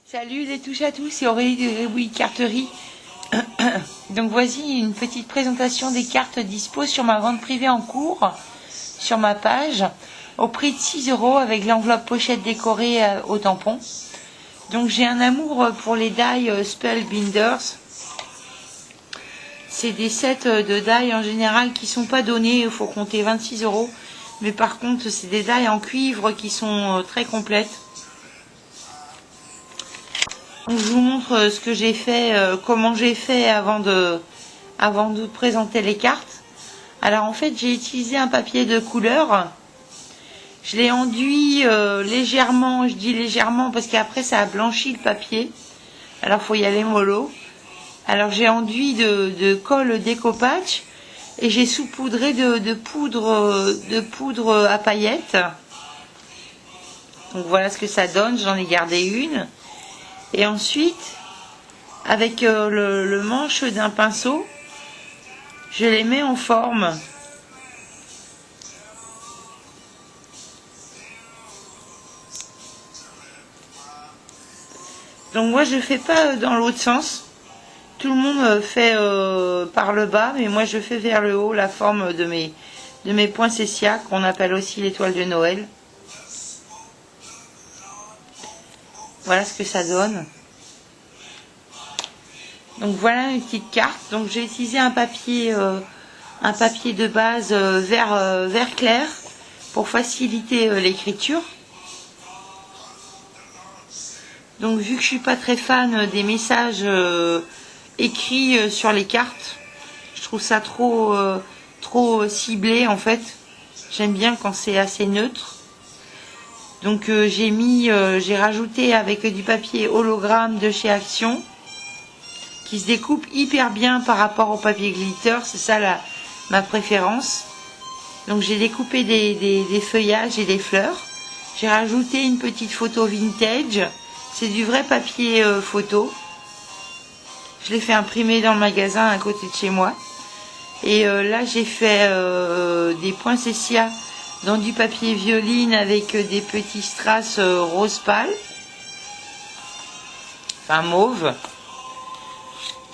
Salut les touches à tous, c'est Aurélie de Rébouille Carterie. Donc voici une petite présentation des cartes dispo sur ma vente privée en cours, sur ma page, au prix de 6 € avec l'enveloppe pochette décorée au tampon. Donc j'ai un amour pour les die Spellbinders. C'est des sets de die en général qui sont pas donnés, il faut compter 26 €. Mais par contre c'est des die en cuivre qui sont très complètes. Donc, je vous montre ce que j'ai fait, comment j'ai fait avant de présenter les cartes. Alors en fait j'ai utilisé un papier de couleur. Je l'ai enduit légèrement, je dis légèrement parce qu'après ça a blanchi le papier. Alors faut y aller mollo. Alors j'ai enduit de colle découpage et j'ai saupoudré de poudre à paillettes. Donc voilà ce que ça donne, j'en ai gardé une. Et ensuite, avec le manche d'un pinceau, je les mets en forme. Donc moi je fais pas dans l'autre sens. Tout le monde fait par le bas, mais moi je fais vers le haut la forme de mes poinsettias, qu'on appelle aussi l'étoile de Noël. Voilà ce que ça donne. Donc voilà une petite carte. Donc j'ai utilisé un papier de base vert clair pour faciliter l'écriture. Donc vu que je suis pas très fan des messages écrits sur les cartes, je trouve ça trop ciblé en fait. J'aime bien quand c'est assez neutre. Donc j'ai rajouté avec du papier hologramme de chez Action qui se découpe hyper bien par rapport au papier glitter, c'est ça ma préférence. Donc j'ai découpé des feuillages et des fleurs. J'ai rajouté une petite photo vintage, c'est du vrai papier photo. Je l'ai fait imprimer dans le magasin à côté de chez moi. Et là j'ai fait des poinsettias dans du papier violine avec des petits strass rose pâle, enfin mauve.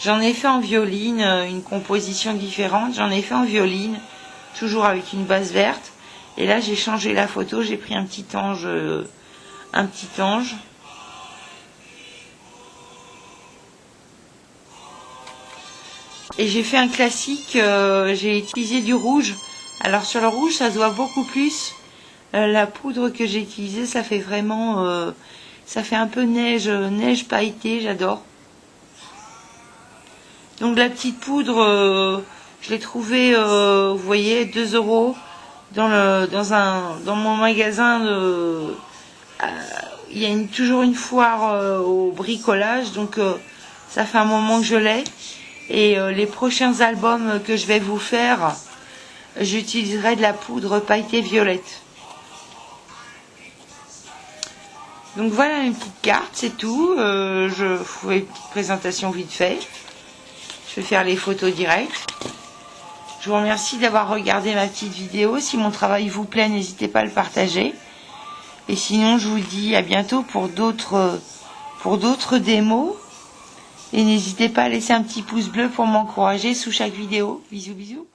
J'en ai fait en violine, une composition différente. J'en ai fait en violine, toujours avec une base verte. Et là j'ai changé la photo, j'ai pris un petit ange. Et j'ai fait un classique, j'ai utilisé du rouge. Alors sur le rouge ça se voit beaucoup plus. La poudre que j'ai utilisée, ça fait vraiment, ça fait un peu neige pailletée, j'adore. Donc la petite poudre, je l'ai trouvée, vous voyez, 2 € dans mon magasin. Il y a toujours une foire au bricolage, donc ça fait un moment que je l'ai. Et les prochains albums que je vais vous faire, j'utiliserai de la poudre pailletée violette. Donc voilà une petite carte, c'est tout. Je fais une petite présentation vite fait. Je vais faire les photos directes. Je vous remercie d'avoir regardé ma petite vidéo. Si mon travail vous plaît, n'hésitez pas à le partager. Et sinon, je vous dis à bientôt pour d'autres démos. Et n'hésitez pas à laisser un petit pouce bleu pour m'encourager sous chaque vidéo. Bisous, bisous.